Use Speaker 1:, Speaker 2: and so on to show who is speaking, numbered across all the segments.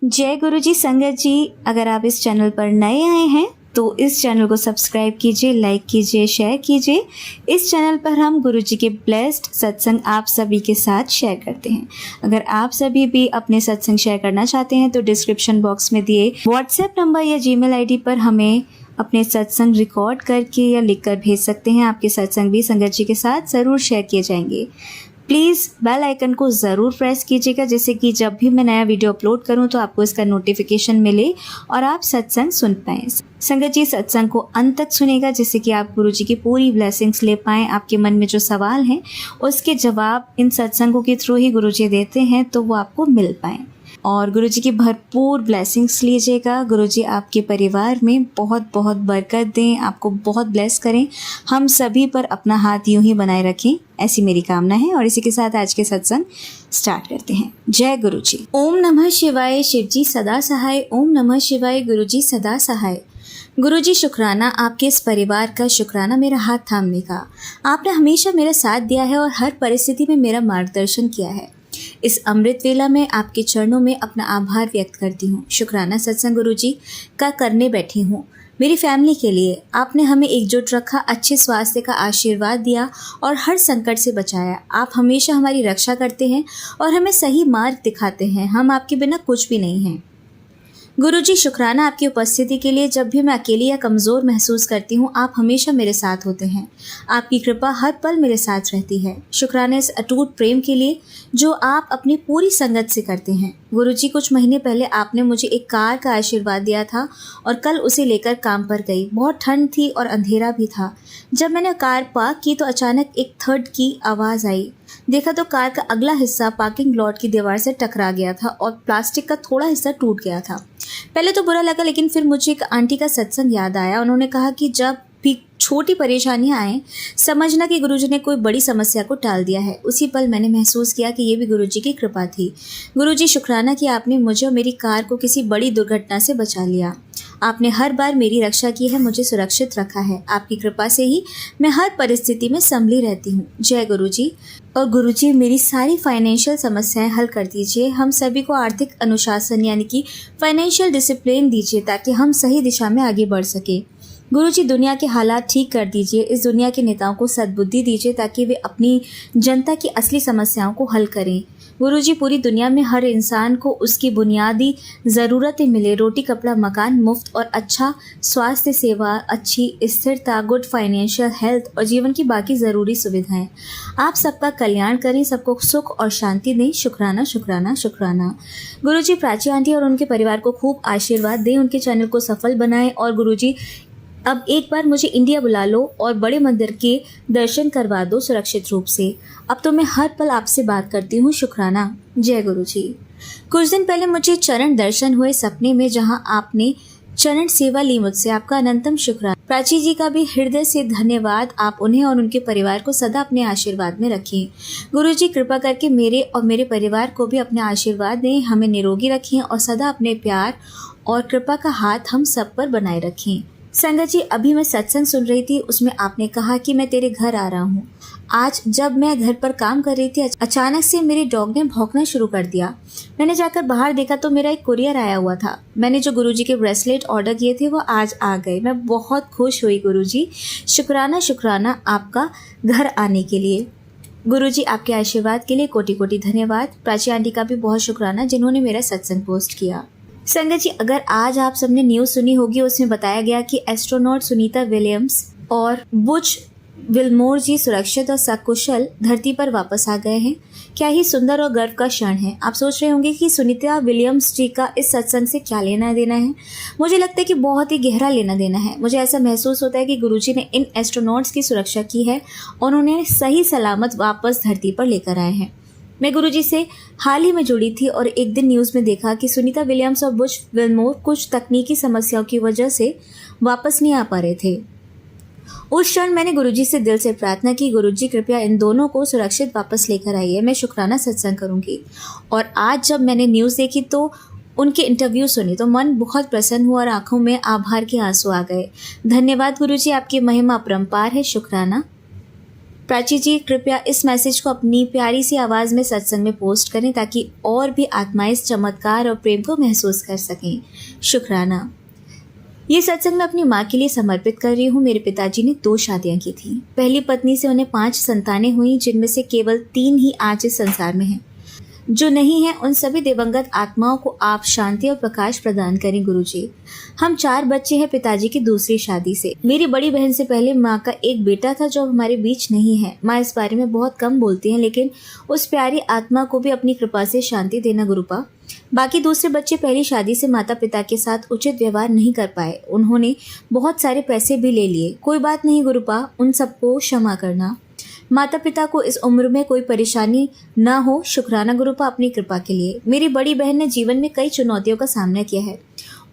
Speaker 1: जय गुरु जी। संगत जी, अगर आप इस चैनल पर नए आए हैं तो इस चैनल को सब्सक्राइब कीजिए, लाइक कीजिए, शेयर कीजिए। इस चैनल पर हम गुरु जी के ब्लेस्ड सत्संग आप सभी के साथ शेयर करते हैं। अगर आप सभी भी अपने सत्संग शेयर करना चाहते हैं तो डिस्क्रिप्शन बॉक्स में दिए व्हाट्सएप नंबर या जीमेल आईडी पर हमें अपने सत्संग रिकॉर्ड करके या लिखकर भेज सकते हैं। आपके सत्संग भी संगत जी के साथ ज़रूर शेयर किए जाएंगे। प्लीज़ बेल आइकन को ज़रूर प्रेस कीजिएगा, जिससे कि जब भी मैं नया वीडियो अपलोड करूं तो आपको इसका नोटिफिकेशन मिले और आप सत्संग सुन पाएँ। संगत जी, सत्संग को अंत तक सुनेगा, जिससे कि आप गुरु जी की पूरी ब्लेसिंग्स ले पाएँ। आपके मन में जो सवाल हैं उसके जवाब इन सत्संगों के थ्रू ही गुरु जी देते हैं, तो वो आपको मिल पाएँ और गुरु जी की भरपूर ब्लेसिंग्स लीजिएगा। गुरु जी आपके परिवार में बहुत बहुत बरकत दें, आपको बहुत ब्लेस करें, हम सभी पर अपना हाथ यूं ही बनाए रखें, ऐसी मेरी कामना है। और इसी के साथ आज के सत्संग स्टार्ट करते हैं। जय गुरु जी। ओम नमः शिवाय। शिव जी सदा सहाय। ओम नमः शिवाय। गुरु जी सदा सहाय। गुरु जी शुक्राना आपके इस परिवार का, शुक्राना मेरा हाथ थामने का। आपने हमेशा मेरा साथ दिया है और हर परिस्थिति में मेरा मार्गदर्शन किया है। इस अमृत वेला में आपके चरणों में अपना आभार व्यक्त करती हूँ। शुक्राना सत्संग गुरु जी का करने बैठी हूँ। मेरी फैमिली के लिए आपने हमें एकजुट रखा, अच्छे स्वास्थ्य का आशीर्वाद दिया और हर संकट से बचाया। आप हमेशा हमारी रक्षा करते हैं और हमें सही मार्ग दिखाते हैं। हम आपके बिना कुछ भी नहीं हैं। गुरु जी शुक्राना आपकी उपस्थिति के लिए। जब भी मैं अकेली या कमज़ोर महसूस करती हूँ, आप हमेशा मेरे साथ होते हैं। आपकी कृपा हर पल मेरे साथ रहती है। शुक्राना इस अटूट प्रेम के लिए जो आप अपनी पूरी संगत से करते हैं। गुरु जी कुछ महीने पहले आपने मुझे एक कार का आशीर्वाद दिया था और कल उसे लेकर काम पर गई। बहुत ठंड थी और अंधेरा भी था। जब मैंने कार पार्क की तो अचानक एक थर्ड की आवाज़ आई। देखा तो कार का अगला हिस्सा पार्किंग लॉट की दीवार से टकरा गया था और प्लास्टिक का थोड़ा हिस्सा टूट गया था। पहले तो बुरा लगा, लेकिन फिर मुझे एक आंटी का सत्संग याद आया। उन्होंने कहा कि जब भी छोटी परेशानियां आए, समझना कि गुरुजी ने कोई बड़ी समस्या को टाल दिया है। उसी पल मैंने महसूस किया कि ये भी गुरुजी की कृपा थी। गुरुजी शुक्राना कि आपने मुझे और मेरी कार को किसी बड़ी दुर्घटना से बचा लिया। आपने हर बार मेरी रक्षा की है, मुझे सुरक्षित रखा है। आपकी कृपा से ही मैं हर परिस्थिति में संभली रहती हूँ। जय गुरु जी। और गुरु जी मेरी सारी फाइनेंशियल समस्याएं हल कर दीजिए। हम सभी को आर्थिक अनुशासन यानी कि फाइनेंशियल डिसिप्लिन दीजिए, ताकि हम सही दिशा में आगे बढ़ सके। गुरु जी दुनिया के हालात ठीक कर दीजिए। इस दुनिया के नेताओं को सद्बुद्धि दीजिए, ताकि वे अपनी जनता की असली समस्याओं को हल करें। गुरु जी पूरी दुनिया में हर इंसान को उसकी बुनियादी ज़रूरतें मिले, रोटी, कपड़ा, मकान मुफ्त और अच्छा स्वास्थ्य सेवा, अच्छी स्थिरता, गुड फाइनेंशियल हेल्थ और जीवन की बाकी ज़रूरी सुविधाएं। आप सबका कल्याण करें, सबको सुख और शांति दें। शुक्राना शुक्राना शुक्राना। गुरु जी प्राची आंटी और उनके परिवार को खूब आशीर्वाद दें, उनके चैनल को सफल बनाएं। और गुरु जी अब एक बार मुझे इंडिया बुला लो और बड़े मंदिर के दर्शन करवा दो सुरक्षित रूप से। अब तो मैं हर पल आपसे बात करती हूँ। शुक्राना। जय गुरु जी। कुछ दिन पहले मुझे चरण दर्शन हुए सपने में, जहाँ आपने चरण सेवा ली मुझसे। आपका अनंतम शुक्राना। प्राची जी का भी हृदय से धन्यवाद। आप उन्हें और उनके परिवार को सदा अपने आशीर्वाद में रखें। गुरु जी कृपा करके मेरे और मेरे परिवार को भी अपने आशीर्वाद दें, हमें निरोगी रखें और सदा अपने प्यार और कृपा का हाथ हम सब पर बनाए रखें। संगत जी अभी मैं सत्संग सुन रही थी, उसमें आपने कहा कि मैं तेरे घर आ रहा हूँ। आज जब मैं घर पर काम कर रही थी, अचानक से मेरे डॉग ने भौंकना शुरू कर दिया। मैंने जाकर बाहर देखा तो मेरा एक कुरियर आया हुआ था। मैंने जो गुरुजी के ब्रेसलेट ऑर्डर किए थे वो आज आ गए। मैं बहुत खुश हुई गुरुजी। शुक्राना शुक्राना आपका घर आने के लिए। गुरुजी आपके आशीर्वाद के लिए कोटि कोटि धन्यवाद। प्राची आंटी का भी बहुत शुक्राना, जिन्होंने मेरा सत्संग पोस्ट किया। संगत जी अगर आज आप सबने न्यूज़ सुनी होगी, उसमें बताया गया कि एस्ट्रोनॉट सुनीता विलियम्स और बुच विल्मोर जी सुरक्षित और सकुशल धरती पर वापस आ गए हैं। क्या ही सुंदर और गर्व का क्षण है। आप सोच रहे होंगे कि सुनीता विलियम्स जी का इस सत्संग से क्या लेना देना है। मुझे लगता है कि बहुत ही गहरा लेना देना है। मुझे ऐसा महसूस होता है कि गुरुजी ने इन एस्ट्रोनॉट्स की सुरक्षा की है और उन्हें सही सलामत वापस धरती पर लेकर आए हैं। मैं गुरुजी से हाल ही में जुड़ी थी और एक दिन न्यूज़ में देखा कि सुनीता विलियम्स और बुच विल्मोर कुछ तकनीकी समस्याओं की वजह से वापस नहीं आ पा रहे थे। उस क्षण मैंने गुरुजी से दिल से प्रार्थना की, गुरुजी कृपया इन दोनों को सुरक्षित वापस लेकर आइए। मैं शुक्राना सत्संग करूंगी। और आज जब मैंने न्यूज़ देखी तो उनके इंटरव्यू सुनी तो मन बहुत प्रसन्न हुआ और आंखों में आभार के आंसू आ गए। धन्यवाद गुरुजी, आपकी महिमा अपरंपार है। शुक्राना। प्राची जी, कृपया इस मैसेज को अपनी प्यारी सी आवाज़ में सत्संग में पोस्ट करें ताकि और भी आत्माएं इस चमत्कार और प्रेम को महसूस कर सकें। शुक्राना। ये सत्संग मैं अपनी माँ के लिए समर्पित कर रही हूँ। मेरे पिताजी ने 2 शादियाँ की थी। पहली पत्नी से उन्हें 5 संतानें हुई, जिनमें से केवल 3 ही आज इस संसार में हैं। जो नहीं है उन सभी दिवंगत आत्माओं को आप शांति और प्रकाश प्रदान करें गुरुजी। हम 4 बच्चे हैं पिताजी की दूसरी शादी से। मेरी बड़ी बहन से पहले माँ का एक बेटा था जो हमारे बीच नहीं है। माँ इस बारे में बहुत कम बोलती हैं, लेकिन उस प्यारी आत्मा को भी अपनी कृपा से शांति देना गुरुपा। बाकी दूसरे बच्चे पहली शादी से माता पिता के साथ उचित व्यवहार नहीं कर पाए। उन्होंने बहुत सारे पैसे भी ले लिए। कोई बात नहीं गुरुपा, उन सबको क्षमा करना। माता पिता को इस उम्र में कोई परेशानी ना हो। शुक्राना गुरुपा अपनी कृपा के लिए। मेरी बड़ी बहन ने जीवन में कई चुनौतियों का सामना किया है।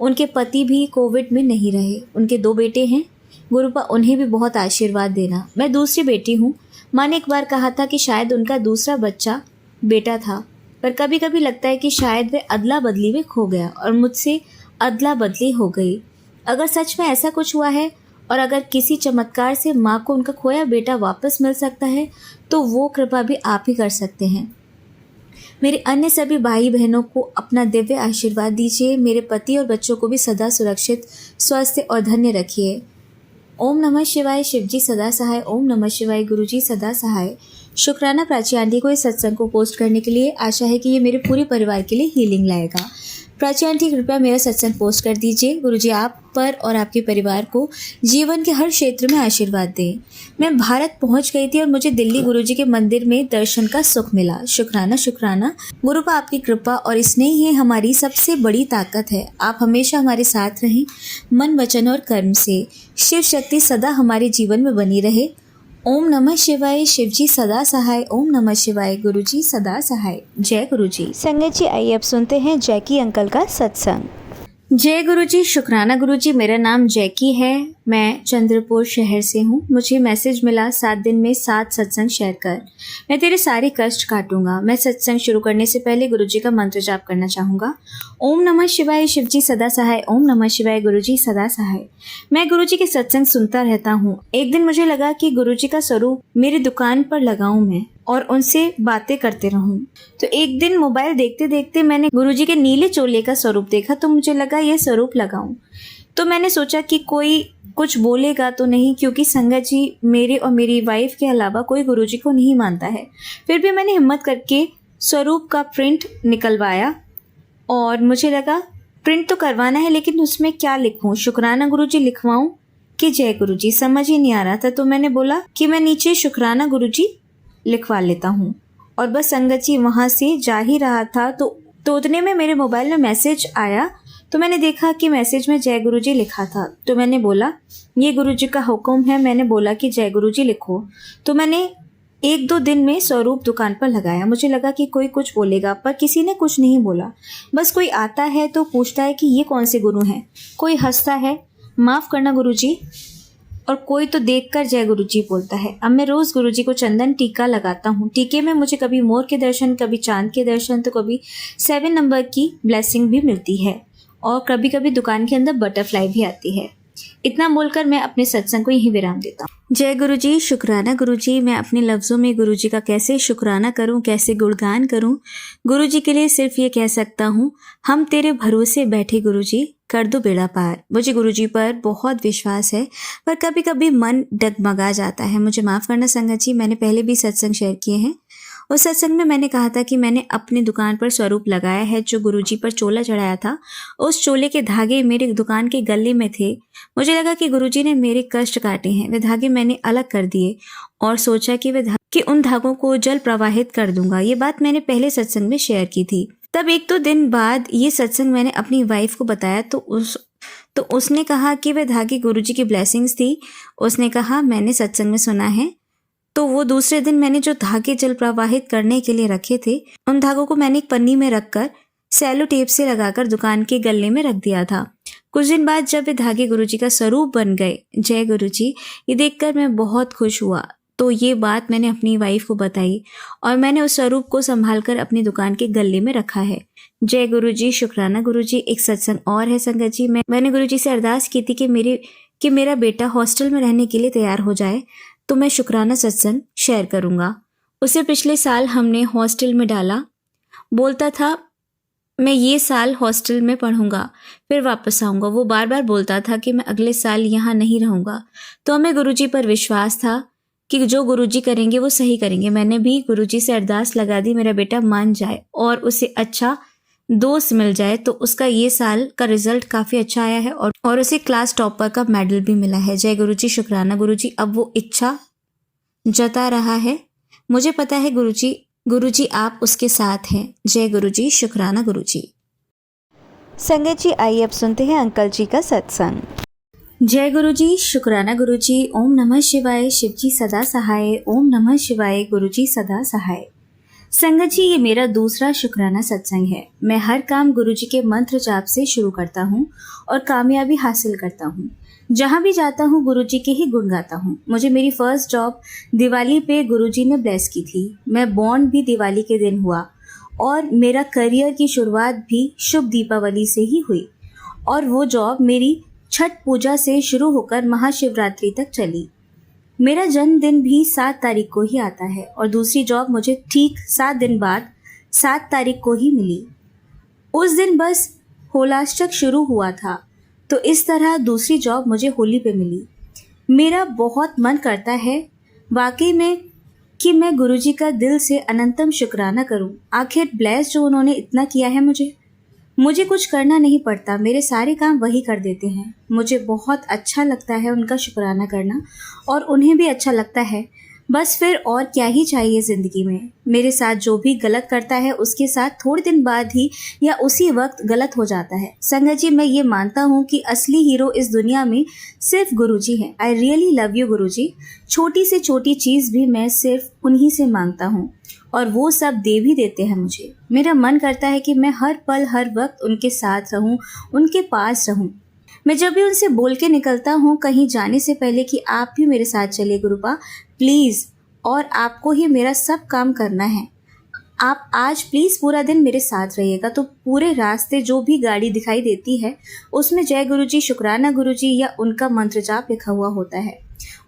Speaker 1: उनके पति भी कोविड में नहीं रहे। उनके 2 बेटे हैं गुरुपा, उन्हें भी बहुत आशीर्वाद देना। मैं दूसरी बेटी हूँ। माँ ने एक बार कहा था कि शायद उनका दूसरा बच्चा बेटा था, पर कभी कभी लगता है कि शायद वे अदला बदली में खो गया और मुझसे अदला बदली हो गई। अगर सच में ऐसा कुछ हुआ है और अगर किसी चमत्कार से माँ को उनका खोया बेटा वापस मिल सकता है तो वो कृपा भी आप ही कर सकते हैं। मेरे अन्य सभी भाई बहनों को अपना दिव्य आशीर्वाद दीजिए। मेरे पति और बच्चों को भी सदा सुरक्षित, स्वस्थ और धन्य रखिए। ओम नमः शिवाय। शिवजी सदा सहाय। ओम नमः शिवाय। गुरुजी सदा सहाय। शुक्राना प्राची आंटी को इस सत्संग को पोस्ट करने के लिए। आशा है कि ये मेरे पूरे परिवार के लिए हीलिंग लाएगा। प्राची आंटी कृपया मेरा सत्संग पोस्ट कर दीजिए। गुरुजी आप पर और आपके परिवार को जीवन के हर क्षेत्र में आशीर्वाद दें। मैं भारत पहुंच गई थी और मुझे दिल्ली गुरुजी के मंदिर में दर्शन का सुख मिला। शुक्राना शुक्राना गुरुपा, आपकी कृपा और स्नेह ही हमारी सबसे बड़ी ताकत है। आप हमेशा हमारे साथ रहें, मन वचन और कर्म से। शिव शक्ति सदा हमारे जीवन में बनी रहे। ओम नमः शिवाय। शिवजी सदा सहाय। ओम नमः शिवाय। गुरुजी सदा सहाय। जय गुरुजी। संगत जी, आइए अब सुनते हैं जैकी अंकल का सत्संग। जय गुरुजी। शुक्राना गुरुजी। मेरा नाम जैकी है। मैं चंद्रपुर शहर से हूँ। मुझे मैसेज मिला 7 दिन में 7 सत्संग शेयर कर, मैं तेरे सारे कष्ट काटूंगा। मैं सत्संग शुरू करने से पहले गुरुजी का मंत्र जाप करना चाहूँगा। ओम नमः शिवाय। शिवजी सदा सहाय। ओम नमः शिवाय। गुरुजी सदा सहाय। मैं गुरुजी के सत्संग सुनता रहता हूँ। एक दिन मुझे लगा कि गुरुजी का स्वरूप मेरी दुकान पर लगाऊं मैं और उनसे बातें करते रहूं। तो एक दिन मोबाइल देखते देखते मैंने गुरुजी के नीले चोले का स्वरूप देखा, तो मुझे लगा यह स्वरूप लगाऊं। तो मैंने सोचा कि कोई कुछ बोलेगा तो नहीं, क्योंकि संगत जी मेरे और मेरी वाइफ के अलावा कोई गुरुजी को नहीं मानता है। फिर भी मैंने हिम्मत करके स्वरूप का प्रिंट निकलवाया और मुझे लगा प्रिंट तो करवाना है, लेकिन उसमें क्या लिखूं, शुक्राना गुरुजी लिखवाऊं कि जय गुरुजी, समझ ही नहीं आ रहा था। तो मैंने बोला कि मैं नीचे शुक्राना गुरुजी लिखवा लेता हूँ। और बस संगत जी वहाँ से जा ही रहा था तो उतने में मेरे मोबाइल में मैसेज आया। तो मैंने देखा कि मैसेज में जय गुरुजी लिखा था। तो मैंने बोला ये गुरुजी का हुक्म है। मैंने बोला कि जय गुरुजी लिखो। तो मैंने 1-2 दिन में स्वरूप दुकान पर लगाया। मुझे लगा कि कोई कुछ बोलेगा, पर किसी ने कुछ नहीं बोला। बस कोई आता है तो पूछता है कि ये कौन से गुरु हैं, कोई हंसता है माफ़ करना गुरुजी, और कोई तो देखकर जय गुरुजी बोलता है। अब मैं रोज़ गुरुजी को चंदन टीका लगाता हूँ। टीके में मुझे कभी मोर के दर्शन, कभी चांद के दर्शन, तो कभी 7 नंबर की ब्लेसिंग भी मिलती है और कभी कभी दुकान के अंदर बटरफ्लाई भी आती है। इतना बोलकर मैं अपने सत्संग को यहीं विराम देता हूँ। जय गुरुजी। शुक्राना गुरुजी। मैं अपने लफ्ज़ों में गुरुजी का कैसे शुक्राना करूँ, कैसे गुणगान करूँ। गुरुजी के लिए सिर्फ ये कह सकता हूँ, हम तेरे भरोसे बैठे गुरुजी, कर दो बेड़ा पार। मुझे गुरुजी पर बहुत विश्वास है, पर कभी कभी मन डगमगा जाता है। मुझे माफ़ करना संगत जी। मैंने पहले भी सत्संग शेयर किए हैं। उस सत्संग में मैंने कहा था कि मैंने अपनी दुकान पर स्वरूप लगाया है। जो गुरुजी पर चोला चढ़ाया था, उस चोले के धागे मेरे दुकान के गले में थे। मुझे लगा कि गुरुजी ने मेरे कष्ट काटे हैं। वे धागे मैंने अलग कर दिए और सोचा कि उन धागों को जल प्रवाहित कर दूंगा। ये बात मैंने पहले सत्संग में शेयर की थी। तब 1-2 दिन बाद ये सत्संग मैंने अपनी वाइफ को बताया तो उसने कहा कि वे धागे गुरुजी की ब्लेसिंग्स थी। उसने कहा मैंने सत्संग में सुना है। तो वो दूसरे दिन मैंने जो धागे जल प्रवाहित करने के लिए रखे थे, उन धागों को मैंने एक पन्नी में रखकर सेलो टेप से लगाकर दुकान के गले में रख दिया था। कुछ दिन बाद जब वे धागे गुरुजी का स्वरूप बन गए, जय गुरुजी, ये देखकर मैं बहुत खुश हुआ। तो ये बात मैंने अपनी वाइफ को बताई और मैंने उस स्वरूप को संभालकर अपनी दुकान के गले में रखा है। जय गुरुजी। शुक्राना गुरुजी। एक सत्संग और है संगत जी। मैंने गुरुजी से अरदास की थी कि मेरा बेटा हॉस्टल में रहने के लिए तैयार हो जाए। तो मैं शुक्राना सत्संग शेयर करूँगा। उसे पिछले साल हमने हॉस्टल में डाला। बोलता था मैं ये साल हॉस्टल में पढ़ूंगा, फिर वापस आऊँगा। वो बार बार बोलता था कि मैं अगले साल यहाँ नहीं रहूँगा। तो हमें गुरुजी पर विश्वास था कि जो गुरुजी करेंगे वो सही करेंगे। मैंने भी गुरुजी से अरदास लगा दी, मेरा बेटा मान जाए और उसे अच्छा दोस्त मिल जाए। तो उसका ये साल का रिजल्ट काफ़ी अच्छा आया है और उसे क्लास टॉपर का मेडल भी मिला है। जय गुरुजी, शुक्राना गुरुजी। अब वो इच्छा जता रहा है। मुझे पता है गुरुजी आप उसके साथ हैं। जय गुरुजी, शुक्राना गुरुजी। संगत जी, आइए अब सुनते हैं अंकल जी का सत्संग। जय गुरुजी, शुक्राना गुरुजी। ओम नमः शिवाय, शिवजी सदा सहाय। ओम नमः शिवाय, गुरुजी सदा सहाय। संगत जी, ये मेरा दूसरा शुक्राना सत्संग है। मैं हर काम गुरुजी के मंत्र जाप से शुरू करता हूँ और कामयाबी हासिल करता हूँ। जहाँ भी जाता हूँ गुरुजी के ही गुण गाता हूँ। मुझे मेरी फर्स्ट जॉब दिवाली पे गुरुजी ने ब्लेस की थी। मैं बॉर्न भी दिवाली के दिन हुआ और मेरा करियर की शुरुआत भी शुभ दीपावली से ही हुई। और वो जॉब मेरी छठ पूजा से शुरू होकर महाशिवरात्रि तक चली। मेरा जन्मदिन भी 7 तारीख को ही आता है और दूसरी जॉब मुझे ठीक 7 दिन बाद 7 तारीख को ही मिली। उस दिन बस होलाष्टक शुरू हुआ था, तो इस तरह दूसरी जॉब मुझे होली पे मिली। मेरा बहुत मन करता है वाकई में कि मैं गुरुजी का दिल से अनंतम शुक्राना करूं। आखिर ब्लेस जो उन्होंने इतना किया है मुझे कुछ करना नहीं पड़ता, मेरे सारे काम वही कर देते हैं। मुझे बहुत अच्छा लगता है उनका शुक्राना करना और उन्हें भी अच्छा लगता है। बस फिर और क्या ही चाहिए ज़िंदगी में। मेरे साथ जो भी गलत करता है उसके साथ थोड़े दिन बाद ही या उसी वक्त गलत हो जाता है। संगत जी, मैं ये मानता हूँ कि असली हीरो इस दुनिया में सिर्फ गुरुजी हैं। आई रियली लव यू गुरुजी। छोटी से छोटी चीज़ भी मैं सिर्फ उन्हीं से मांगता हूँ और वो सब दे भी देते हैं मुझे। मेरा मन करता है कि मैं हर पल हर वक्त उनके साथ रहूं, उनके पास रहूं। मैं जब भी उनसे बोल के निकलता हूँ कहीं जाने से पहले कि आप भी मेरे साथ चलिए गुरुपा प्लीज़, और आपको ही मेरा सब काम करना है। आप आज प्लीज़ पूरा दिन मेरे साथ रहिएगा। तो पूरे रास्ते जो भी गाड़ी दिखाई देती है उसमें जय गुरुजी, शुक्राना गुरुजी या उनका मंत्र जाप लिखा हुआ होता है।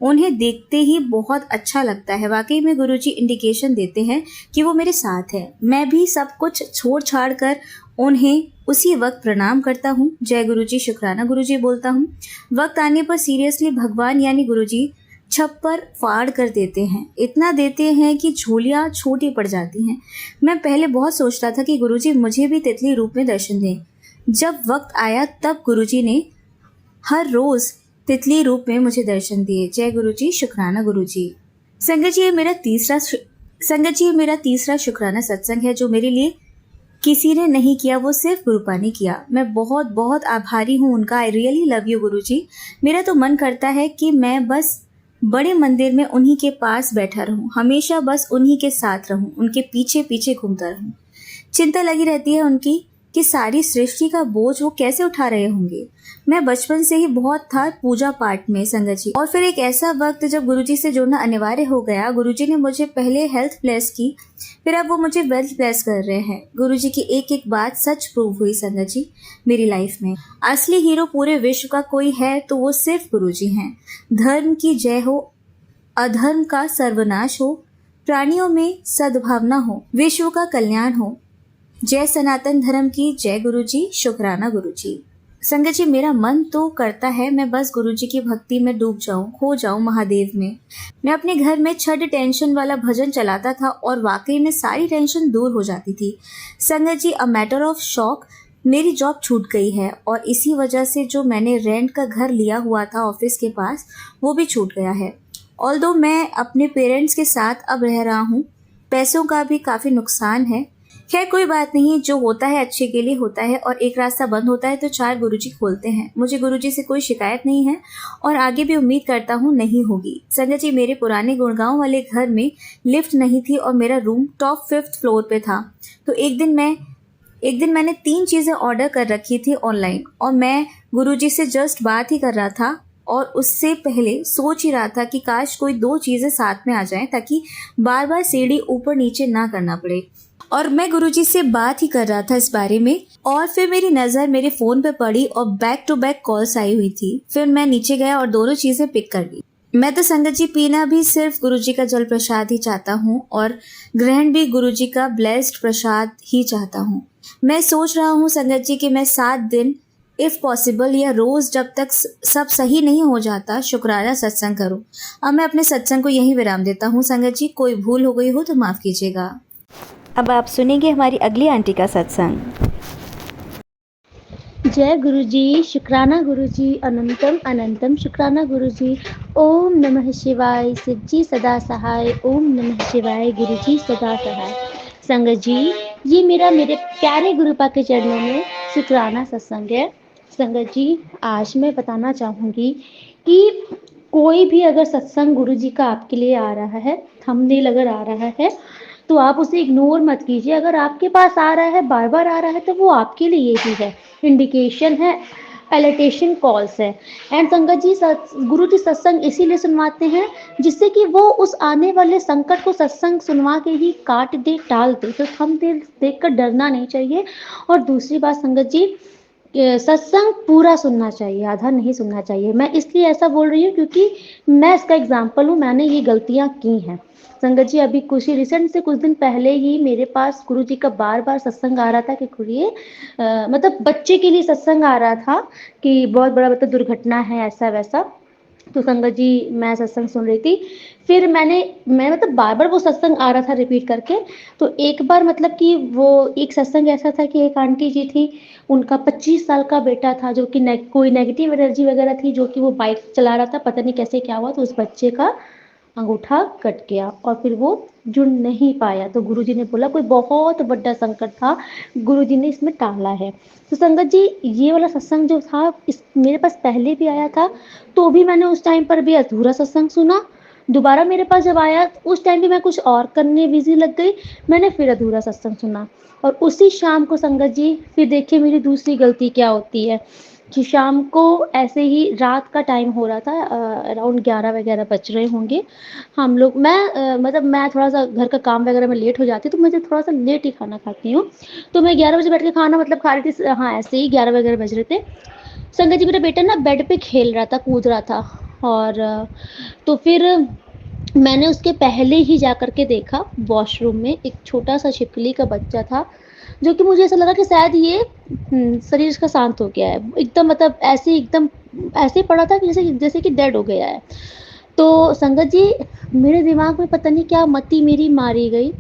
Speaker 1: उन्हें देखते ही बहुत अच्छा लगता है। वाकई में गुरुजी इंडिकेशन देते हैं कि वो मेरे साथ है। मैं भी सब कुछ छोड़ छाड़ कर उन्हें उसी वक्त प्रणाम करता हूँ। जय गुरुजी, शुक्राना गुरुजी बोलता हूँ। वक्त आने पर सीरियसली भगवान यानी गुरुजी छप्पर फाड़ कर देते हैं। इतना देते हैं कि झोलियाँ छोटी पड़ जाती हैं। मैं पहले बहुत सोचता था कि गुरुजी मुझे भी तितली रूप में दर्शन दें। जब वक्त आया तब गुरुजी ने हर रोज़ तितली रूप में मुझे दर्शन दिए। जय गुरुजी, शुक्राना गुरुजी। संगत जी, ये मेरा तीसरा शुक्राना सत्संग है जो मेरे लिए किसी ने नहीं किया, वो सिर्फ गुरुपा ने किया। मैं बहुत बहुत आभारी हूँ उनका। आई रियली लव यू गुरुजी। मेरा तो मन करता है कि मैं बस बड़े मंदिर में उन्हीं के पास बैठा रहूं, हमेशा बस उन्हीं के साथ रहूं, उनके पीछे पीछे घूमता रहूं। चिंता लगी रहती है उनकी कि सारी सृष्टि का बोझ वो कैसे उठा रहे होंगे। मैं बचपन से ही बहुत था पूजा पाठ में संगत जी, और फिर एक ऐसा वक्त जब गुरुजी से जुड़ना अनिवार्य हो गया। गुरुजी ने मुझे पहले हेल्थ ब्लेस की, फिर अब वो मुझे वेल्थ ब्लेस कर रहे हैं। गुरुजी की एक एक बात सच प्रूव हुई संगत जी मेरी लाइफ में। असली हीरो पूरे विश्व का कोई है तो वो सिर्फ गुरुजी हैं। धर्म की जय हो, अधर्म का सर्वनाश हो, प्राणियों में सद्भावना हो, विश्व का कल्याण हो। जय सनातन धर्म की जय गुरुजी, शुक्राना गुरुजी। संगत जी, मेरा मन तो करता है मैं बस गुरुजी की भक्ति में डूब जाऊं, खो जाऊं महादेव में। मैं अपने घर में छठ टेंशन वाला भजन चलाता था और वाकई में सारी टेंशन दूर हो जाती थी। संगत जी, अ मैटर ऑफ शॉक मेरी जॉब छूट गई है और इसी वजह से जो मैंने रेंट का घर लिया हुआ था ऑफिस के पास वो भी छूट गया है। ऑल्दो मैं अपने पेरेंट्स के साथ अब रह रहा हूँ, पैसों का भी काफ़ी नुकसान है। खैर कोई बात नहीं, जो होता है अच्छे के लिए होता है और एक रास्ता बंद होता है तो 4 गुरुजी खोलते हैं। मुझे गुरुजी से कोई शिकायत नहीं है और आगे भी उम्मीद करता हूँ नहीं होगी। संगत जी, मेरे पुराने गुड़गांव वाले घर में लिफ्ट नहीं थी और मेरा रूम टॉप 5th फ्लोर पे था। तो एक दिन मैंने 3 चीज़ें ऑर्डर कर रखी थी ऑनलाइन और मैं गुरुजी से जस्ट बात ही कर रहा था और उससे पहले सोच ही रहा था कि काश कोई 2 चीज़ें साथ में आ जाएं ताकि बार बार सीढ़ी ऊपर नीचे ना करना पड़े। और मैं गुरुजी से बात ही कर रहा था इस बारे में और फिर मेरी नज़र मेरे फ़ोन पे पड़ी और बैक टू बैक कॉल्स आई हुई थी। फिर मैं नीचे गया और दोनों चीज़ें पिक कर ली। 1 तो मैं तो संगत जी पीना भी सिर्फ गुरु जी का जल प्रसाद ही चाहता हूँ और ग्रहण भी गुरु जी का ब्लेस्ड प्रसाद ही चाहता हूँ। मैं सोच रहा हूँ संगत जी कि मैं 7 दिन इफ़ पॉसिबल या रोज़ जब तक सब सही नहीं हो जाता शुक्राना सत्संग करूँ। अब मैं अपने सत्संग को यहीं विराम देता हूँ संगत जी, कोई भूल हो गई हो तो माफ़ कीजिएगा। अब आप सुनेंगे हमारी अगली आंटी का सत्संग।
Speaker 2: जय गुरु जी, शुक्राना गुरु जी, अनंतम अनंतम शुक्राना गुरु जी। ओम नमः शिवाय, शिव जी सदा सहाय। ओम नमः शिवाय, गुरु जी सदा सहाय। संगत जी, ये मेरे प्यारे गुरुपा के चरणों में शुक्राना सत्संग है। संगत जी, आज मैं बताना चाहूँगी कि कोई भी अगर सत्संग गुरु जी का आपके लिए आ रहा है, थंबनेल अगर आ रहा है, तो आप उसे इग्नोर मत कीजिए। अगर आपके पास आ रहा है, बार बार आ रहा है, तो वो आपके लिए ही है, इंडिकेशन है, एलिटेशन कॉल्स है। एंड संगत जी, गुरु जी सत्संग इसीलिए सुनवाते हैं जिससे कि वो उस आने वाले संकट को सत्संग सुनवा के ही काट दे, टाल दे। तो हम देख कर डरना नहीं चाहिए। और दूसरी बात संगत जी, सत्संग पूरा सुनना चाहिए, आधा नहीं सुनना चाहिए। मैं इसलिए ऐसा बोल रही हूँ क्योंकि मैं इसका एग्जाम्पल हूँ, मैंने ये गलतियाँ की हैं। संगत जी, अभी कुछ दिन पहले ही मेरे पास गुरु जी का बार बार सत्संग आ रहा था कि खुड़िए मतलब बच्चे के लिए सत्संग आ रहा था कि बहुत बड़ा मतलब दुर्घटना है, ऐसा वैसा। तो संगत जी, मैं सत्संग सुन रही थी। फिर मैं मतलब बार बार वो सत्संग आ रहा था रिपीट करके। तो एक बार मतलब कि वो एक सत्संग ऐसा था कि एक आंटी जी थी, उनका 25 साल का बेटा था जो कि कोई नेगेटिव एनर्जी वगैरह थी, जो कि वो बाइक चला रहा था, पता नहीं कैसे क्या हुआ, तो उस बच्चे का अंगूठा कट गया और फिर वो जुड़ नहीं पाया। तो गुरुजी ने बोला कोई बहुत बड़ा संकट था, गुरुजी ने इसमें टाला है। तो संगत जी, ये वाला सत्संग जो था इस मेरे पास पहले भी आया था, तो भी मैंने उस टाइम पर भी अधूरा सत्संग सुना। दोबारा मेरे पास जब आया उस टाइम भी मैं कुछ और करने बिजी लग गई, मैंने फिर अधूरा सत्संग सुना। और उसी शाम को संगत जी, फिर देखिए मेरी दूसरी गलती क्या होती है कि शाम को ऐसे ही रात का टाइम हो रहा था, अराउंड 11 वगैरह बज रहे होंगे। हम लोग मतलब मैं थोड़ा सा घर का काम वगैरह में लेट हो जाती हूँ, तो मुझे थोड़ा सा लेट ही खाना खाती हूँ। तो मैं 11 बजे बैठ के खाना मतलब खा रही थी, हाँ ऐसे ही 11 वगैरह बज रहे थे। संगत जी, मेरा बेटा ना बेड पे खेल रहा था, कूद रहा था। और तो फिर मैंने उसके पहले ही जा कर के देखा, वॉशरूम में एक छोटा सा छिपकली का बच्चा था, जो कि मुझे ऐसा लगा कि शायद ये शरीर इसका शांत हो गया है, एकदम मतलब एकदम ऐसे ही पड़ा था कि जैसे जैसे कि डेड हो गया है। तो संगत जी, मेरे दिमाग में पता नहीं क्या मति मेरी मारी गई।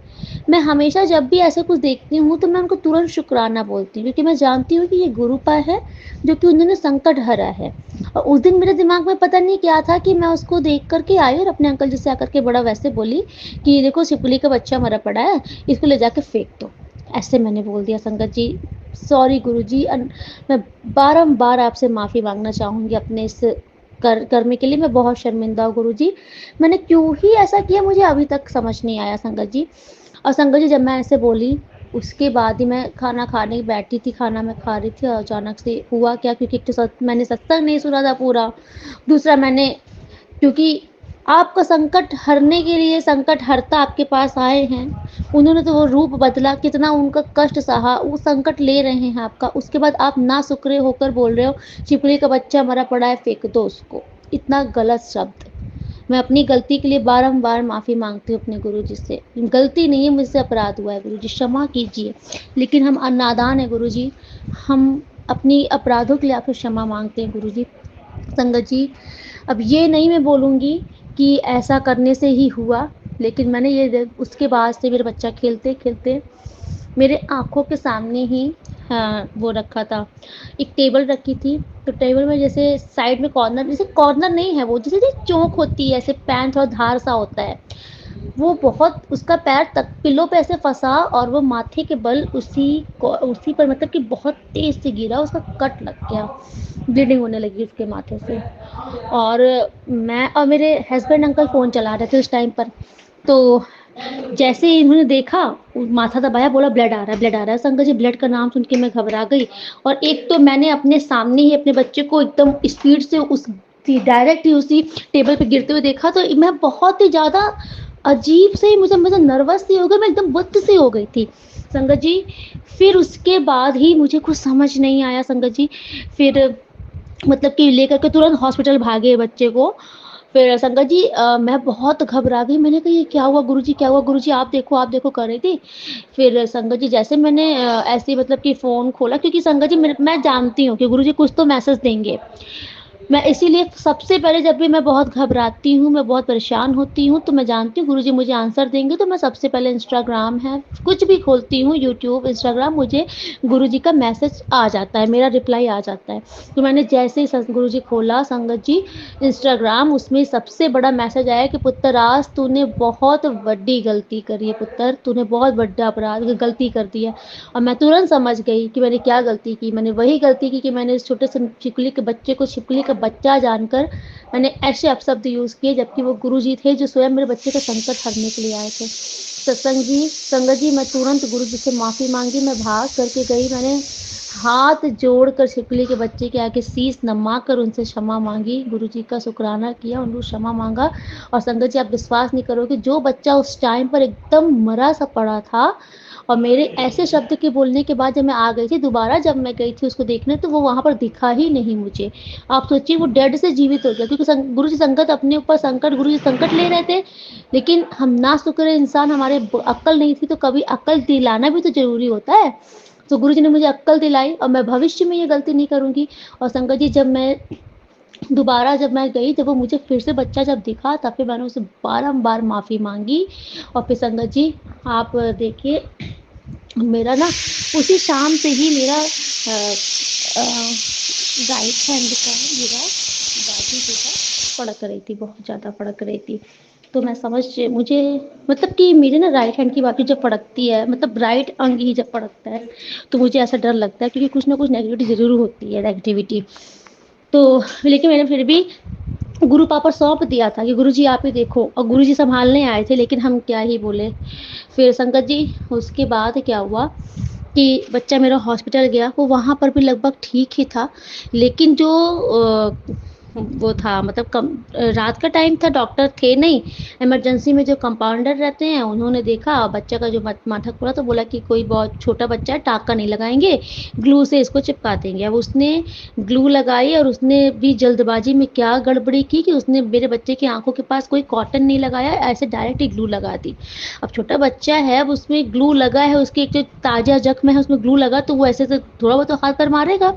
Speaker 2: मैं हमेशा जब भी ऐसे कुछ देखती हूँ तो मैं उनको तुरंत शुक्राना बोलती हूँ, क्योंकि मैं जानती हूँ कि ये गुरुपा है जो कि उन्होंने संकट हरा है। और उस दिन मेरे दिमाग में पता नहीं क्या था कि मैं उसको देख करके आई और अपने अंकल जी से आकर के बड़ा वैसे बोली कि देखो छिपकली का बच्चा मरा पड़ा है, इसको ले जाके फेंक दो। ऐसे मैंने बोल दिया संगत जी। सॉरी गुरु जी, मैं बारंबार आपसे माफ़ी मांगना चाहूँगी अपने इस करने के लिए। मैं बहुत शर्मिंदा हूँ गुरु जी, मैंने क्यों ही ऐसा किया मुझे अभी तक समझ नहीं आया संगत जी। और संगत जी, जब मैं ऐसे बोली उसके बाद ही मैं खाना खाने बैठी थी, खाना मैं खा रही थी और अचानक से हुआ क्या, क्योंकि एक तो मैंने सत्संग नहीं सुना था पूरा, दूसरा मैंने क्योंकि आपका संकट हरने के लिए संकट हरता आपके पास आए हैं, उन्होंने तो वो रूप बदला, कितना उनका कष्ट सहा, वो संकट ले रहे हैं आपका, उसके बाद आप ना शुक्रे होकर बोल रहे हो छिपकली का बच्चा मरा पड़ा है फेंक दो उसको। इतना गलत शब्द। मैं अपनी गलती के लिए बारंबार माफ़ी मांगती हूँ अपने गुरु जी से। गलती नहीं है, मुझसे अपराध हुआ है गुरु जी, क्षमा कीजिए। लेकिन हम नादान है गुरु जी, हम अपनी अपराधों के लिए आपसे क्षमा मांगते हैं गुरु जी। संगत जी, अब ये नहीं मैं बोलूँगी कि ऐसा करने से ही हुआ, लेकिन मैंने ये उसके बाद से मेरा बच्चा खेलते खेलते मेरे आँखों के सामने ही, हाँ, वो रखा था, एक टेबल रखी थी। तो टेबल में जैसे साइड में कॉर्नर, जैसे कॉर्नर नहीं है वो, जैसे चौक होती है, ऐसे पैन थोड़ा धार सा होता है, वो बहुत उसका पैर तक पिलो पे ऐसे फंसा और वो माथे के बल उसी पर मतलब कि बहुत तेज से गिरा, उसका कट लग गया, ब्लीडिंग होने लगी उसके माथे से। और मैं और मेरे हस्बैंड अंकल फ़ोन चला रहे थे उस टाइम पर। तो जैसे ही इन्होंने देखा, माथा दबाया, बोला ब्लड आ रहा है, ब्लड आ रहा है। संगत जी, ब्लड का नाम सुन के मैं घबरा गई। और एक तो मैंने अपने सामने ही अपने बच्चे को एकदम स्पीड से डायरेक्ट ही उसी टेबल पे गिरते हुए देखा, तो मैं बहुत ही ज़्यादा अजीब से ही मुझे नर्वस सी हो गई, मैं एकदम बुद्ध सी हो गई थी संगत जी। फिर उसके बाद ही मुझे कुछ समझ नहीं आया संगत जी। फिर मतलब कि लेकर के तुरंत हॉस्पिटल भागे बच्चे को। फिर संगत जी मैं बहुत घबरा गई, मैंने कहा ये क्या हुआ गुरुजी, क्या हुआ गुरुजी, आप देखो कर रही थी। फिर संगत जी जैसे मैंने ऐसे ही मतलब कि फ़ोन खोला, क्योंकि संगत जी मैं जानती हूँ कि गुरुजी कुछ तो मैसेज देंगे। मैं इसीलिए सबसे पहले जब भी मैं बहुत घबराती हूँ, मैं बहुत परेशान होती हूँ, तो मैं जानती हूँ गुरुजी मुझे आंसर देंगे, तो मैं सबसे पहले इंस्टाग्राम है, कुछ भी खोलती हूँ, यूट्यूब, इंस्टाग्राम, मुझे गुरुजी का मैसेज आ जाता है, मेरा रिप्लाई आ जाता है। तो मैंने जैसे ही गुरुजी खोला संगत जी इंस्टाग्राम, उसमें सबसे बड़ा मैसेज आया कि पुत्र आज तूने बहुत बड़ी गलती करी है पुत्र, तूने बहुत बड़ा अपराध गलती कर दी है। और मैं तुरंत समझ गई कि मैंने क्या गलती की। मैंने वही गलती की कि मैंने इस छोटे से छिपकली के बच्चे को छिपकली का बच्चा जानकर मैंने ऐसे अपशब्द यूज़ किए, जबकि वो गुरुजी थे जो स्वयं मेरे बच्चे का संकट हरने के लिए आए थे। सत्संग जी, संगत जी, मैं तुरंत गुरुजी से माफ़ी मांगी, मैं भाग करके गई, मैंने हाथ जोड़कर छिपकली के बच्चे के आगे शीश नमा कर उनसे क्षमा मांगी, गुरुजी का शुक्राना किया, उनको क्षमा मांगा। और संगत जी आप विश्वास नहीं करोगे, जो बच्चा उस टाइम पर एकदम मरा सा पड़ा था और मेरे ऐसे शब्द के बोलने के बाद जब मैं आ गई थी, दोबारा जब मैं गई थी उसको देखने, तो वो वहाँ पर दिखा ही नहीं मुझे। आप सोचिए वो डेड से जीवित हो गया, क्योंकि गुरुजी संकट अपने ऊपर संकट, गुरुजी संकट ले रहे थे, लेकिन हम ना शुक्र इंसान, हमारे अक्ल नहीं थी, तो कभी अक्ल दिलाना भी तो जरूरी होता है। तो गुरुजी ने मुझे अक्ल दिलाई और मैं भविष्य में ये गलती नहीं करूँगी। और संगत जी जब मैं दोबारा जब मैं गई, जब वो मुझे फिर से बच्चा जब दिखा, तब फिर मैंने उससे बारंबार माफ़ी मांगी। और फिर संगत जी आप देखिए, मेरा ना उसी शाम से ही मेरा राइट हैंड का मेरा बाजू जो था फड़क रही थी, बहुत ज़्यादा फड़क रही थी। तो मैं मुझे मतलब कि मेरे ना राइट हैंड की बाजू जब फड़कती है, मतलब राइट अंग ही जब फड़कता है, तो मुझे ऐसा डर लगता है, क्योंकि कुछ ना कुछ नेगेटिविटी ज़रूर होती है, नेगेटिविटी। तो लेकिन मैंने फिर भी गुरु पापा सौंप दिया था कि गुरुजी आप ही देखो, और गुरुजी संभालने आए थे, लेकिन हम क्या ही बोले। फिर संगत जी उसके बाद क्या हुआ कि बच्चा मेरा हॉस्पिटल गया, वो वहाँ पर भी लगभग ठीक ही था, लेकिन जो वो था मतलब रात का टाइम था, डॉक्टर थे नहीं, इमरजेंसी में जो कंपाउंडर रहते हैं उन्होंने देखा बच्चा का जो माथा खुला, तो बोला कि कोई बहुत छोटा बच्चा है, टाँका नहीं लगाएंगे, ग्लू से इसको चिपका देंगे। अब उसने ग्लू लगाई, और उसने भी जल्दबाजी में क्या गड़बड़ी की कि उसने मेरे बच्चे की आंखों के पास कोई कॉटन नहीं लगाया, ऐसे डायरेक्ट ही ग्लू लगा दी। अब छोटा बच्चा है, अब उसमें ग्लू लगा है, उसके एक जो ताज़ा जख्म है उसमें ग्लू लगा, तो वो ऐसे तो थोड़ा बहुत तो हाथ पैर मारेगा।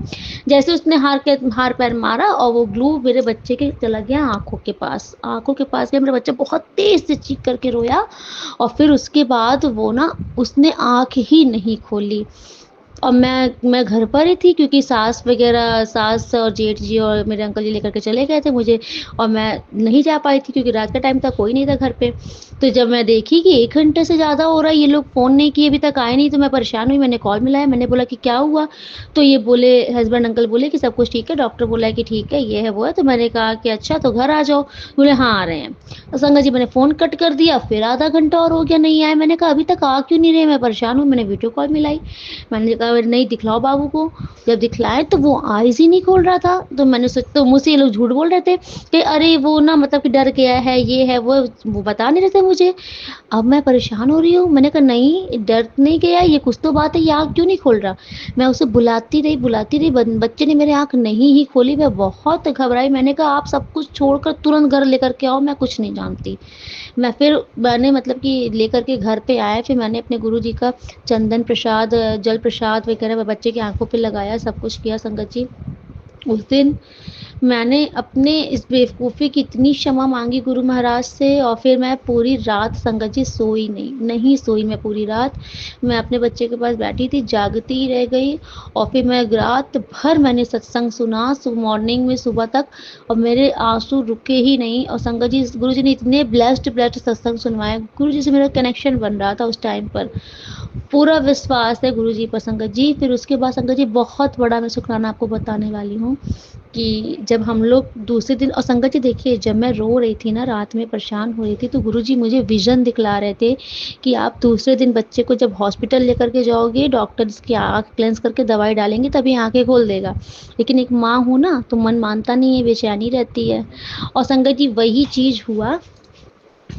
Speaker 2: जैसे उसने हार पैर मारा, और वो ग्लू मेरे बच्चे के चला गया आंखों के पास गया, मेरा बच्चा बहुत तेज से चीख करके रोया। और फिर उसके बाद वो ना उसने आंख ही नहीं खोली। और मैं घर पर ही थी, क्योंकि सास और जेठ जी और मेरे अंकल जी लेकर के चले गए थे मुझे, और मैं नहीं जा पाई थी, क्योंकि रात का टाइम था, कोई नहीं था घर पे। तो जब मैं देखी कि 1 घंटे से ज़्यादा हो रहा है, ये लोग फ़ोन नहीं किए, अभी तक आए नहीं, तो मैं परेशान हुई, मैंने कॉल मिलाया, मैंने बोला कि क्या हुआ? तो ये बोले, हस्बैंड अंकल बोले कि सब कुछ ठीक है, डॉक्टर बोला है कि ठीक है, ये है वो है। तो मैंने कहा कि अच्छा तो घर आ जाओ। बोले हाँ आ रहे हैं। तो संगत जी मैंने फ़ोन कट कर दिया, फिर आधा घंटा और हो गया नहीं आए। मैंने कहा अभी तक आ क्यों नहीं रहे, मैं परेशान हूँ। मैंने वीडियो कॉल मिलाई, मैंने कहा नहीं दिखलाओ बाबू को। जब दिखलाए तो वो आईज ही नहीं खोल रहा था। तो मैंने तो मुझसे ये लोग झूठ बोल रहे थे कि अरे वो ना मतलब कि डर गया है, ये है वो बता नहीं रहे थे मुझे। अब मैं परेशान हो रही हूँ, मैंने कहा नहीं डर नहीं गया, ये कुछ तो बात है, ये आँख क्यों नहीं खोल रहा। मैं उसे बुलाती रही, बच्चे ने मेरे आँख नहीं ही खोली। मैं बहुत घबराई, मैंने कहा आप सब कुछ छोड़कर तुरंत घर लेकर के आओ, मैं कुछ नहीं जानती। मैंने मतलब कि लेकर के घर पे आए, फिर मैंने अपने गुरुजी का चंदन प्रसाद, जल प्रसाद वगैरह बच्चे की आँखों पे लगाया, सब कुछ किया संगत जी। उस दिन मैंने अपने इस बेवकूफ़ी की इतनी क्षमा माँगी गुरु महाराज से, और फिर मैं पूरी रात संगत जी सोई नहीं सोई मैं पूरी रात। मैं अपने बच्चे के पास बैठी थी, जागती ही रह गई, और फिर मैं रात भर मैंने सत्संग सुना, मॉर्निंग में सुबह तक, और मेरे आँसू रुके ही नहीं। और संगत जी गुरुजी ने इतने ब्लेस्ड सत्संग सुनवाए, गुरुजी से मेरा कनेक्शन बन रहा था उस टाइम पर। पूरा विश्वास है गुरुजी पर संगत जी। फिर उसके बाद संगत जी बहुत बड़ा मैं शुक्राना आपको बताने वाली हूँ कि जब हम लोग दूसरे दिन, और संगत जी देखिए जब मैं रो रही थी ना, रात में परेशान हो रही थी, तो गुरुजी मुझे विज़न दिखला रहे थे कि आप दूसरे दिन बच्चे को जब हॉस्पिटल लेकर के जाओगे, डॉक्टर इसकी आँख क्लेंस करके दवाई डालेंगे तभी आँखें खोल देगा। लेकिन एक माँ हूँ ना, तो मन मानता नहीं है, बेचैनी रहती है। और संगत जी वही चीज़ हुआ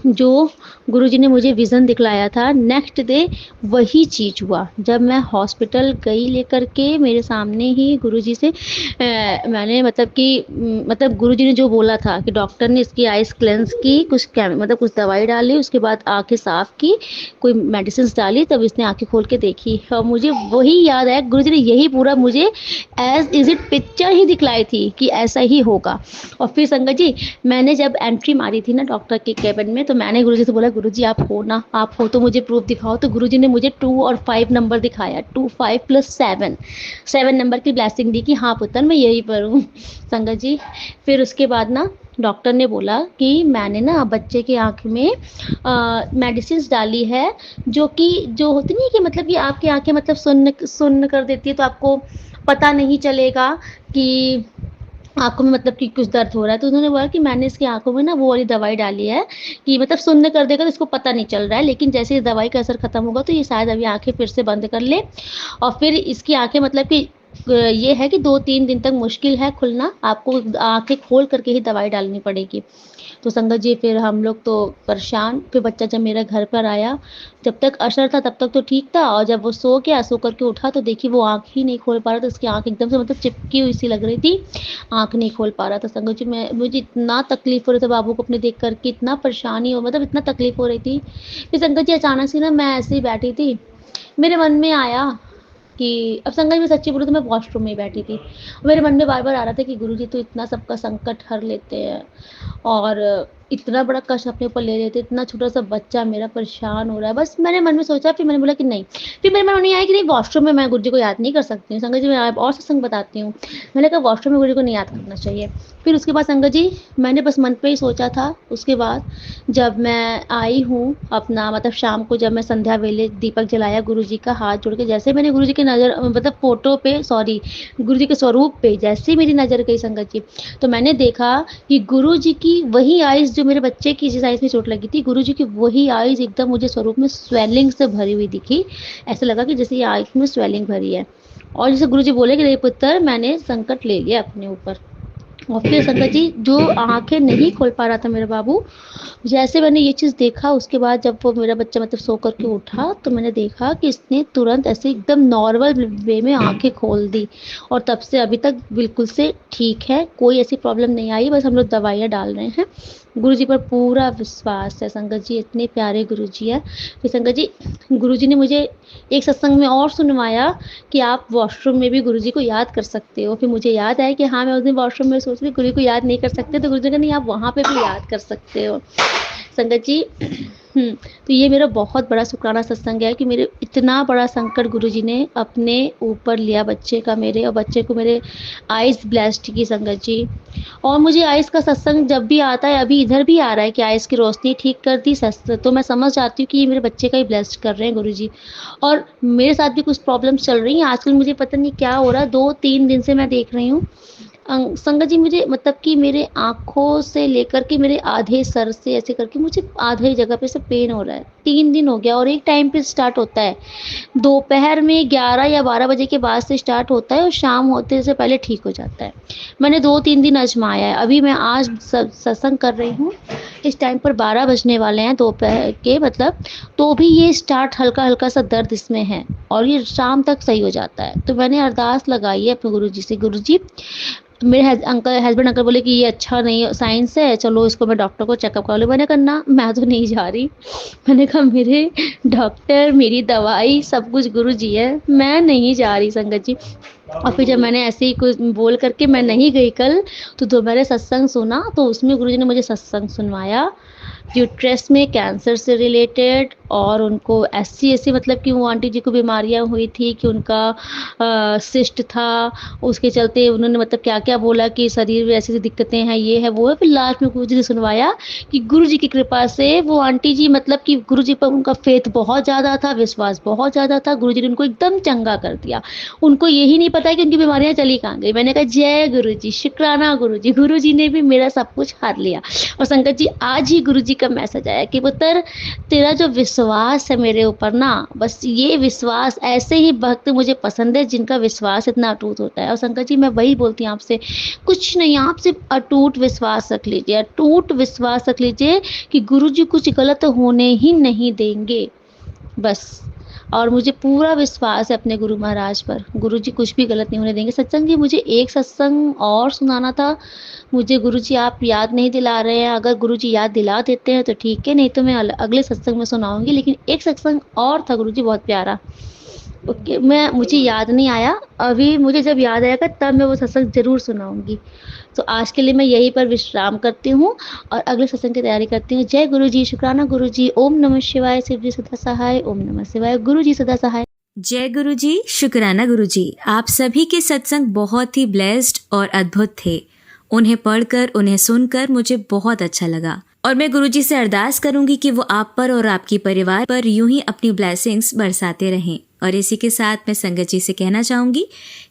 Speaker 2: जो गुरुजी ने मुझे विज़न दिखलाया था, नेक्स्ट डे वही चीज़ हुआ। जब मैं हॉस्पिटल गई लेकर के, मेरे सामने ही गुरुजी से मैंने मतलब गुरुजी ने जो बोला था कि डॉक्टर ने इसकी आइज़ क्लेंज़ की, कुछ दवाई डाली, उसके बाद आँखें साफ़ की, कोई मेडिसिन्स डाली, तब इसने आँखें खोल के देखी और मुझे वही याद आया, गुरुजी ने यही पूरा मुझे एज़ इज़ इट पिक्चर ही दिखलाई थी कि ऐसा ही होगा। और फिर संगत जी, मैंने जब एंट्री मारी थी ना डॉक्टर के केबिन में, तो मैंने गुरुजी से बोला, गुरुजी आप हो ना, आप हो तो मुझे प्रूफ दिखाओ। तो गुरुजी ने मुझे 2 और 5 नंबर दिखाया, 2 5 प्लस 7 7 नंबर की ब्लेसिंग दी कि हाँ पुत्र मैं यही पर हूँ। संगत जी, फिर उसके बाद ना डॉक्टर ने बोला कि मैंने ना बच्चे की आँख में मेडिसिन डाली है, जो होती नहीं है कि मतलब कि आपकी आँखें मतलब सुन्न कर देती है, तो आपको पता नहीं चलेगा कि आँखों में मतलब कि कुछ दर्द हो रहा है। तो उन्होंने बोला कि मैंने इसकी आँखों में ना वो वाली दवाई डाली है कि मतलब सुन्न कर देगा तो इसको पता नहीं चल रहा है, लेकिन जैसे इस दवाई का असर खत्म होगा तो ये शायद अभी आँखें फिर से बंद कर ले और फिर इसकी आँखें मतलब कि ये है कि 2-3 दिन तक मुश्किल है खुलना, आपको आँखें खोल करके ही दवाई डालनी पड़ेगी। तो संगत जी, फिर हम लोग तो परेशान। फिर बच्चा जब मेरे घर पर आया, जब तक असर था तब तक तो ठीक था, और जब वो सो करके उठा तो देखिए वो आँख ही नहीं खोल पा रहा था। उसकी आँख एकदम से मतलब चिपकी हुई सी लग रही थी, आँख नहीं खोल पा रहा था। संगत जी, मुझे इतना तकलीफ़ हो रहा था बाबू को अपने देख कर के, इतना परेशानी हो मतलब इतना तकलीफ़ हो रही थी। फिर संगत जी, अचानक से ना मैं ऐसे ही बैठी थी, मेरे मन में आया कि अब संगत जी मैं सच्ची बोलूँ तो मैं वॉशरूम में ही बैठी थी। मेरे मन में बार-बार आ रहा था कि गुरुजी तो इतना सबका संकट हर लेते हैं और इतना बड़ा कष्ट अपने ऊपर ले लेते, इतना छोटा-सा बच्चा मेरा परेशान हो रहा है। बस मैंने मन में सोचा, फिर मैंने बोला कि नहीं। फिर मेरे मन में आया कि नहीं, वॉशरूम में मैं गुरुजी को याद नहीं कर सकती हूँ। संगत जी, मैं आप और सत्संग बताती हूँ। मैंने कहा वॉशरूम में गुरुजी को नहीं याद करना चाहिए। फिर उसके बाद संगत जी, मैंने बस मन पे ही सोचा था। उसके बाद जब मैं आई हूँ अपना मतलब शाम को जब मैं संध्या वेले दीपक जलाया गुरुजी का हाथ जोड़ के, जैसे मैंने गुरुजी की नज़र मतलब फ़ोटो पे सॉरी गुरुजी के स्वरूप पे जैसे ही मेरी नज़र गई संगत जी, तो मैंने देखा कि गुरुजी की वही आइज़ जो मेरे बच्चे की जिस आइज़ में चोट लगी थी, गुरुजी की वही आइज़ एकदम मुझे स्वरूप में स्वेलिंग से भरी हुई दिखी। ऐसा लगा कि जैसे ये आँख में स्वेलिंग भरी है और जैसे गुरुजी बोले कि नहीं पुत्र, मैंने संकट ले लिया अपने ऊपर। और फिर संगत जी, जो आँखें नहीं खोल पा रहा था मेरा बाबू, जैसे मैंने ये चीज़ देखा, उसके बाद जब वो मेरा बच्चा मतलब सो कर के उठा, तो मैंने देखा कि इसने तुरंत ऐसे एकदम नॉर्मल वे में आँखें खोल दी और तब से अभी तक बिल्कुल से ठीक है, कोई ऐसी प्रॉब्लम नहीं आई, बस हम लोग दवाइयाँ डाल रहे हैं। गुरुजी पर पूरा विश्वास है संगत जी, इतने प्यारे गुरुजी हैं। फिर संगत जी, गुरुजी ने मुझे एक सत्संग में और सुनवाया कि आप वॉशरूम में भी गुरुजी को याद कर सकते हो। फिर मुझे याद आया कि हाँ, मैं उस दिन वॉशरूम में सोच रही गुरु को याद नहीं कर सकते, तो गुरुजी ने कहा नहीं, आप वहाँ पे भी याद कर सकते हो। संगत जी, तो ये मेरा बहुत बड़ा शुक्राना सत्संग है कि मेरे इतना बड़ा संकट गुरुजी ने अपने ऊपर लिया बच्चे का, मेरे और बच्चे को मेरे आइज़ ब्लेस्ड की संगत जी। और मुझे आइज़ का सत्संग जब भी आता है, अभी इधर भी आ रहा है कि आइज़ की रोशनी ठीक कर दी तो मैं समझ जाती हूँ कि ये मेरे बच्चे का ही ब्लेस्ड कर रहे हैं गुरुजी। और मेरे साथ भी कुछ प्रॉब्लम्स चल रही हैं आजकल, मुझे पता नहीं क्या हो रहा है, 2-3 दिन से मैं देख रही हूँ संगत जी, मुझे मतलब कि मेरे आँखों से लेकर के मेरे आधे सर से ऐसे करके मुझे आधे जगह पे से पेन हो रहा है। 3 दिन हो गया और एक टाइम पे स्टार्ट होता है। दोपहर में 11 या 12 बजे के बाद से स्टार्ट होता है और शाम होते से पहले ठीक हो जाता है। मैंने 2-3 दिन आज़माया है। अभी मैं आज सत्संग कर रही हूँ। इस टाइम पर 12 बजने वाले हैं दोपहर के मतलब, तो भी ये स्टार्ट हल्का-हल्का सा दर्द इसमें है और ये शाम तक सही हो जाता है। तो मैंने अरदास लगाई है अपने गुरुजी से, गुरुजी मेरे हस्बैंड अंकल बोले कि ये अच्छा नहीं साइंस है, चलो इसको मैं डॉक्टर को चेकअप करा लूँ। मैंने कहा ना, मैं तो नहीं जा रही। मैंने कहा मेरे डॉक्टर, मेरी दवाई सब कुछ गुरुजी है, मैं नहीं जा रही संगत जी। और फिर जब मैंने ऐसे ही कुछ बोल करके मैं नहीं गई कल, तो दोपहर सत्संग सुना, तो उसमें गुरुजी ने मुझे सत्संग सुनवाया यूट्रस में कैंसर से रिलेटेड, और उनको ऐसी मतलब कि वो आंटी जी को बीमारियां हुई थी कि उनका सिस्ट था, उसके चलते उन्होंने मतलब क्या क्या बोला कि शरीर में ऐसी दिक्कतें हैं, ये है वो है। फिर लास्ट में गुरुजी ने सुनवाया कि गुरुजी की कृपा से वो आंटी जी मतलब कि गुरुजी पर उनका फेथ बहुत ज़्यादा था, विश्वास बहुत ज़्यादा था, गुरुजी ने उनको एकदम चंगा कर दिया। उनको यही नहीं पता है कि उनकी बीमारियां चली कहाँ गई। मैंने कहा जय गुरु जी, शुक्राना गुरु जी ने भी मेरा सब कुछ हार लिया। और संगत जी आज ही गुरु जी का मैसेज आया कि पुत्र तेरा जो विश्वास है मेरे ऊपर ना, बस ये विश्वास, ऐसे ही भक्त मुझे पसंद है जिनका विश्वास इतना अटूट होता है। और संगत जी मैं वही बोलती हूँ आपसे, कुछ नहीं, आप सिर्फ अटूट विश्वास रख लीजिए, अटूट विश्वास रख लीजिए कि गुरु जी कुछ गलत होने ही नहीं देंगे बस। और मुझे पूरा विश्वास है अपने गुरु महाराज पर, गुरु जी कुछ भी गलत नहीं होने देंगे। सत्संग जी मुझे एक सत्संग और सुनाना था, मुझे गुरु जी आप याद नहीं दिला रहे हैं। अगर गुरु जी याद दिला देते हैं तो ठीक है, नहीं तो मैं अगले सत्संग में सुनाऊंगी। लेकिन एक सत्संग और था गुरु जी बहुत प्यारा, ओके, मुझे याद नहीं आया अभी, मुझे जब याद आएगा तब मैं वो सत्संग जरूर सुनाऊंगी। तो आज के लिए मैं यहीं पर विश्राम करती हूँ और अगले सत्संग की तैयारी करती हूँ। जय गुरु जी, शुक्राना गुरु जी, ओम नमः शिवाय, शिव जी सदा सहाय, ओम नमः शिवाय, गुरु जी सदा सहाय।
Speaker 1: जय गुरु जी, शुक्राना गुरु जी। आप सभी के सत्संग बहुत ही ब्लेस्ड और अद्भुत थे। उन्हें पढ़कर, उन्हें सुनकर मुझे बहुत अच्छा लगा और मैं गुरु जी से अरदास करूंगी कि वो आप पर और आपके परिवार पर यूं ही अपनी ब्लेसिंग्स बरसाते रहें। और इसी के साथ मैं संगत जी से कहना चाहूंगी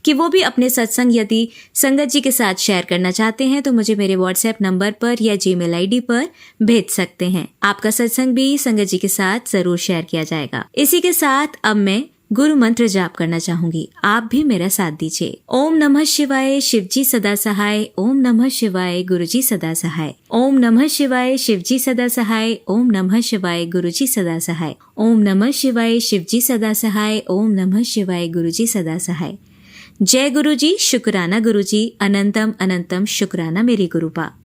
Speaker 1: कि वो भी अपने सत्संग यदि संगत जी के साथ शेयर करना चाहते हैं तो मुझे मेरे व्हाट्सएप नंबर पर या जीमेल आईडी पर भेज सकते हैं। आपका सत्संग भी संगत जी के साथ जरूर शेयर किया जाएगा। इसी के साथ अब मैं गुरु मंत्र जाप करना चाहूंगी, आप भी मेरा साथ दीजिए। ओम नमः शिवाय, शिव जी सदा सहाय, ओम नमः शिवाय, गुरु जी सदा सहाय, ओम नमः शिवाय, शिव जी सदा सहाय, ओम नमः शिवाय, गुरु जी सदा सहाय, ओम नमः शिवाय, शिव जी सदा सहाय, ओम नमः शिवाय, गुरु जी सदा सहाय। जय गुरु जी, शुक्राना गुरु जी, अनंतम अनंतम शुक्राना मेरे गुरुपा।